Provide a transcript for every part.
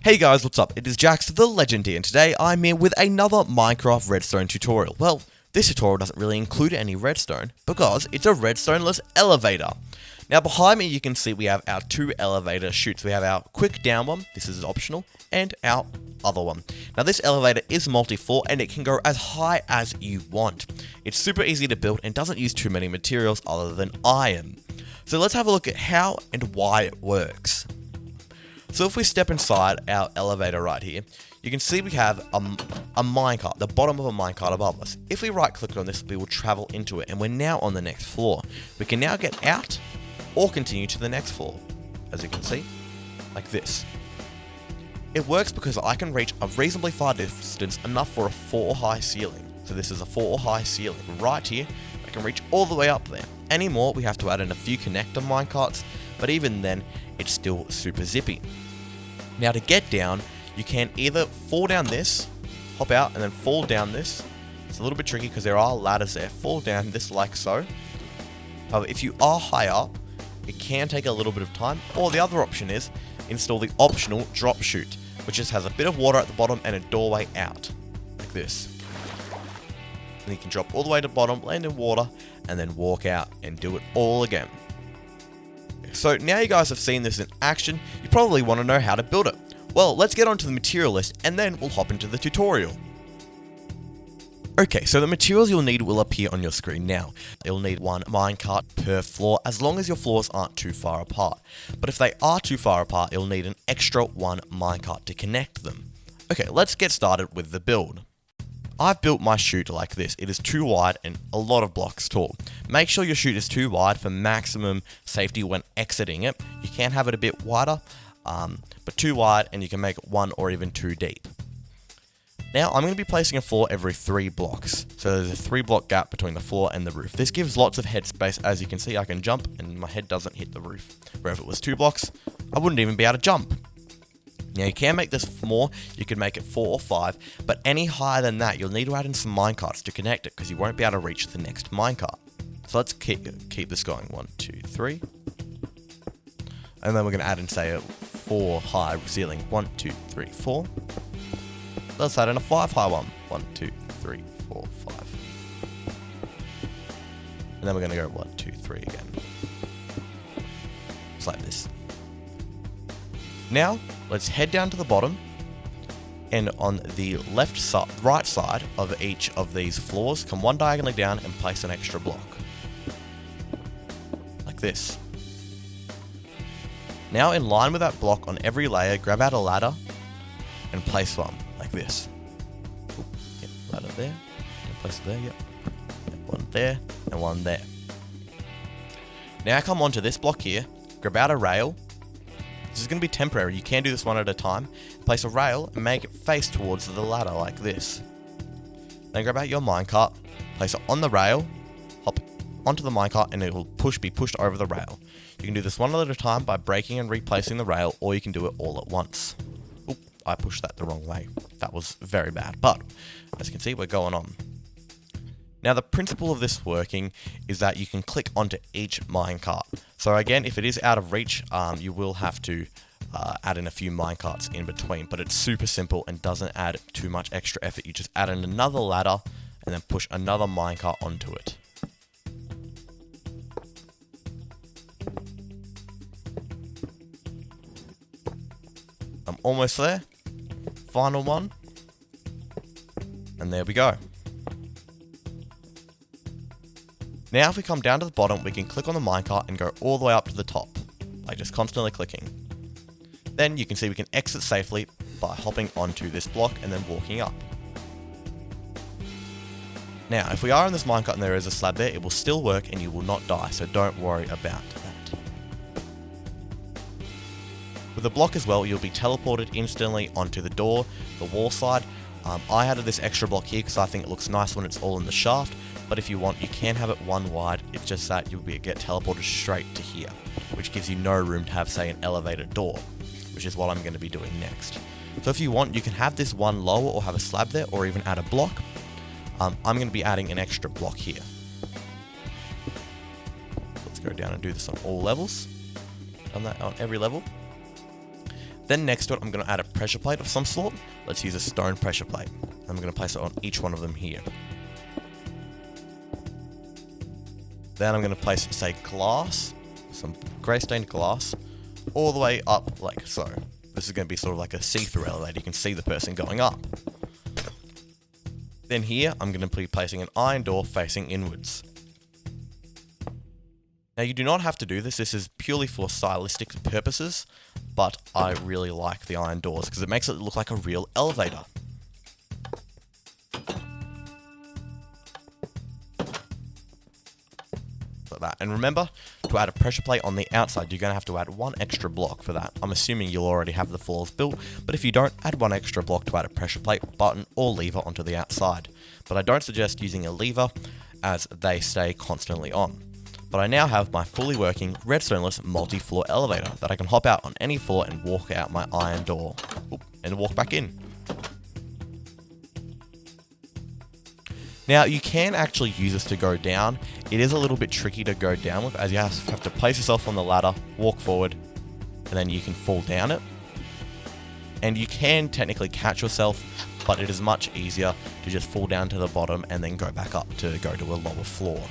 Hey guys, what's up? It is jjaaxxthelegend here, and today I'm here with another Minecraft redstone tutorial. Well, this tutorial doesn't really include any redstone, because it's a redstoneless elevator. Now behind me you can see we have our two elevator chutes. We have our quick down one, this is optional, and our other one. Now this elevator is multi-floor and it can go as high as you want. It's super easy to build and doesn't use too many materials other than iron. So let's have a look at how and why it works. So if we step inside our elevator right here, you can see we have a minecart, the bottom of a minecart above us. If we right click on this, we will travel into it and we're now on the next floor. We can now get out or continue to the next floor, as you can see, like this. It works because I can reach a reasonably far distance, enough for a 4 high ceiling. So this is a 4 high ceiling. Right here, I can reach all the way up there. Anymore, we have to add in a few connector minecarts, but even then, it's still super zippy. Now to get down, you can either fall down this, hop out, and then fall down this. It's a little bit tricky because there are ladders there. Fall down this like so. However, if you are high up, it can take a little bit of time. Or the other option is install the optional drop chute, which just has a bit of water at the bottom and a doorway out, like this. And you can drop all the way to the bottom, land in water, and then walk out and do it all again. So now you guys have seen this in action, you probably want to know how to build it. Well, let's get onto the material list and then we'll hop into the tutorial. Okay, so the materials you'll need will appear on your screen now. You'll need one minecart per floor, as long as your floors aren't too far apart. But if they are too far apart, you'll need an extra one minecart to connect them. Okay, let's get started with the build. I've built my chute like this. It is too wide and a lot of blocks tall. Make sure your chute is too wide for maximum safety when exiting it. You can have it a bit wider, but too wide and you can make it 1 or even 2 deep. Now I'm going to be placing a floor every 3 blocks. So there's a 3 block gap between the floor and the roof. This gives lots of headspace. As you can see, I can jump and my head doesn't hit the roof. Where if it was 2 blocks, I wouldn't even be able to jump. Now you can make this more, you can make it 4 or 5, but any higher than that, you'll need to add in some minecarts to connect it because you won't be able to reach the next minecart. So let's keep this going, 1, 2, 3. And then we're going to add in, say, a 4 high ceiling, 1, 2, 3, 4. Let's add in a 5 high one, 1, 2, 3, 4, 5. And then we're going to go 1, 2, 3 again. Just like this. Now, let's head down to the bottom, and on the right side of each of these floors, come one diagonally down and place an extra block. Like this. Now, in line with that block on every layer, grab out a ladder and place one, like this. Yep, ladder there, and place it there, yep. One there, and one there. Now come onto this block here, grab out a rail. This is going to be temporary, you can do this one at a time. Place a rail and make it face towards the ladder like this. Then grab out your minecart, place it on the rail, hop onto the minecart and it will be pushed over the rail. You can do this one at a time by breaking and replacing the rail, or you can do it all at once. Oop, I pushed that the wrong way. That was very bad, but as you can see, we're going on. Now the principle of this working is that you can click onto each minecart. So again, if it is out of reach, you will have to add in a few minecarts in between, but it's super simple and doesn't add too much extra effort. You just add in another ladder and then push another minecart onto it. I'm almost there. Final one. And there we go. Now if we come down to the bottom, we can click on the minecart and go all the way up to the top, by just constantly clicking. Then you can see we can exit safely by hopping onto this block and then walking up. Now if we are on this minecart and there is a slab there, it will still work and you will not die, so don't worry about that. With the block as well, you'll be teleported instantly onto the door, the wall side. I added this extra block here because I think it looks nice when it's all in the shaft, but if you want, you can have it 1 wide. It's just that you'll get teleported straight to here, which gives you no room to have, say, an elevator door, which is what I'm going to be doing next. So if you want, you can have this one lower or have a slab there, or even add a block. I'm going to be adding an extra block here. Let's go down and do this on all levels. Done that on every level. Then next to it, I'm going to add a pressure plate of some sort, let's use a stone pressure plate. I'm going to place it on each one of them here. Then I'm going to place, say, glass, some grey stained glass, all the way up like so. This is going to be sort of like a see-through elevator. You can see the person going up. Then here, I'm going to be placing an iron door facing inwards. Now you do not have to do this. This is purely for stylistic purposes, but I really like the iron doors because it makes it look like a real elevator. Like that. And remember, to add a pressure plate on the outside, you're going to have to add one extra block for that. I'm assuming you'll already have the floors built, but if you don't, add one extra block to add a pressure plate, button, or lever onto the outside. But I don't suggest using a lever as they stay constantly on. But I now have my fully working redstoneless multi-floor elevator that I can hop out on any floor and walk out my iron door and walk back in. Now you can actually use this to go down. It is a little bit tricky to go down with, as you have to place yourself on the ladder, walk forward, and then you can fall down it. And you can technically catch yourself, but it is much easier to just fall down to the bottom and then go back up to go to a lower floor.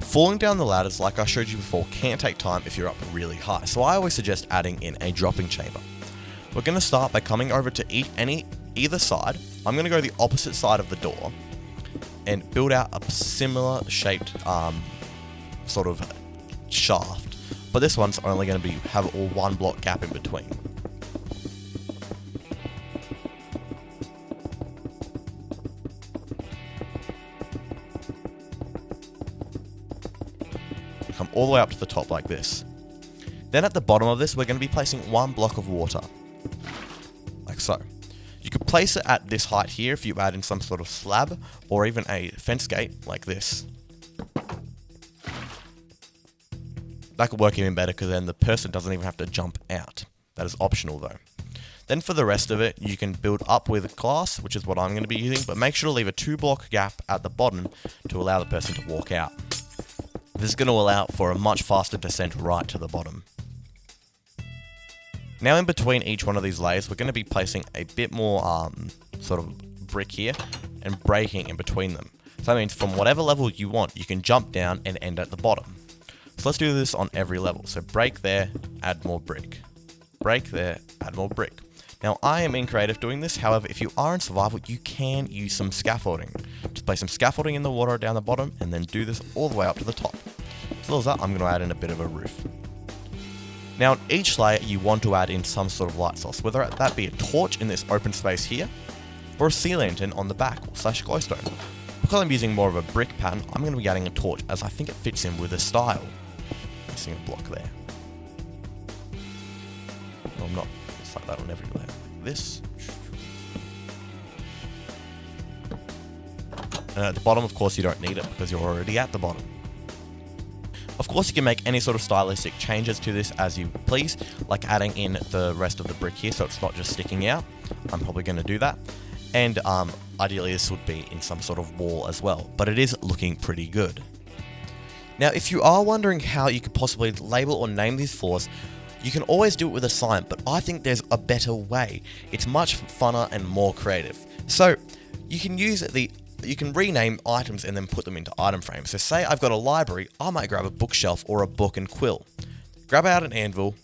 Falling down the ladders, like I showed you before, can take time if you're up really high, so I always suggest adding in a dropping chamber. We're going to start by coming over to either side. I'm going to go the opposite side of the door and build out a similar shaped sort of shaft, but this one's only going to have a one block gap in between. Come all the way up to the top like this. Then at the bottom of this, we're going to be placing one block of water, like so. You could place it at this height here if you add in some sort of slab or even a fence gate like this. That could work even better because then the person doesn't even have to jump out. That is optional though. Then for the rest of it, you can build up with glass, which is what I'm going to be using, but make sure to leave a 2-block gap at the bottom to allow the person to walk out. This is going to allow for a much faster descent right to the bottom. Now in between each one of these layers, we're going to be placing a bit more sort of brick here and breaking in between them. So that means from whatever level you want, you can jump down and end at the bottom. So let's do this on every level. So break there, add more brick. Break there, add more brick. Now I am in creative doing this, however if you are in survival you can use some scaffolding. Just place some scaffolding in the water down the bottom and then do this all the way up to the top. As well as that, I'm going to add in a bit of a roof. Now on each layer you want to add in some sort of light source, whether that be a torch in this open space here, or a sea lantern on the back, / glowstone. Because I'm using more of a brick pattern, I'm going to be adding a torch as I think it fits in with the style. Missing a block there. No, I'm not. It's like that on every layer. Like this. And at the bottom, of course, you don't need it because you're already at the bottom. Of course, you can make any sort of stylistic changes to this as you please, like adding in the rest of the brick here so it's not just sticking out. I'm probably going to do that. And ideally, this would be in some sort of wall as well, but it is looking pretty good. Now, if you are wondering how you could possibly label or name these floors, you can always do it with a sign, but I think there's a better way. It's much funner and more creative. So you can rename items and then put them into item frames. So say I've got a library, I might grab a bookshelf or a book and quill. Grab out an anvil,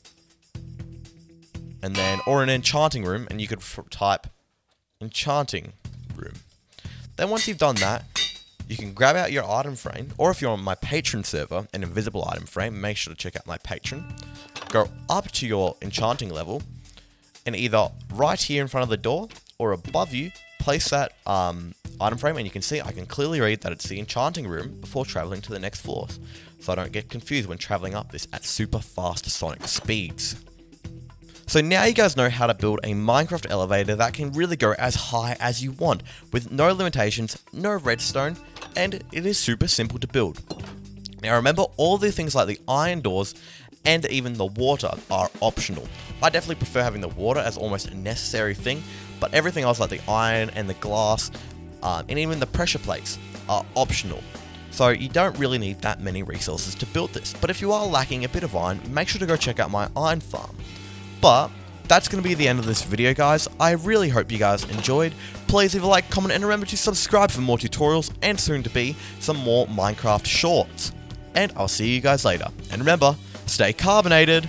and then, or an enchanting room, and you could type enchanting room. Then once you've done that, you can grab out your item frame, or if you're on my patron server, an invisible item frame, make sure to check out my patron. Go up to your enchanting level, and either right here in front of the door, or above you, place that item frame, and you can see I can clearly read that it's the enchanting room before traveling to the next floors, so I don't get confused when traveling up this at super fast sonic speeds. So now you guys know how to build a Minecraft elevator that can really go as high as you want, with no limitations, no redstone, and it is super simple to build. Now remember, all the things like the iron doors and even the water are optional. I definitely prefer having the water as almost a necessary thing, but everything else like the iron and the glass, and even the pressure plates are optional. So you don't really need that many resources to build this. But if you are lacking a bit of iron, make sure to go check out my iron farm. But that's going to be the end of this video, guys. I really hope you guys enjoyed. Please leave a like, comment, and remember to subscribe for more tutorials and soon to be some more Minecraft shorts. And I'll see you guys later. And remember, stay carbonated.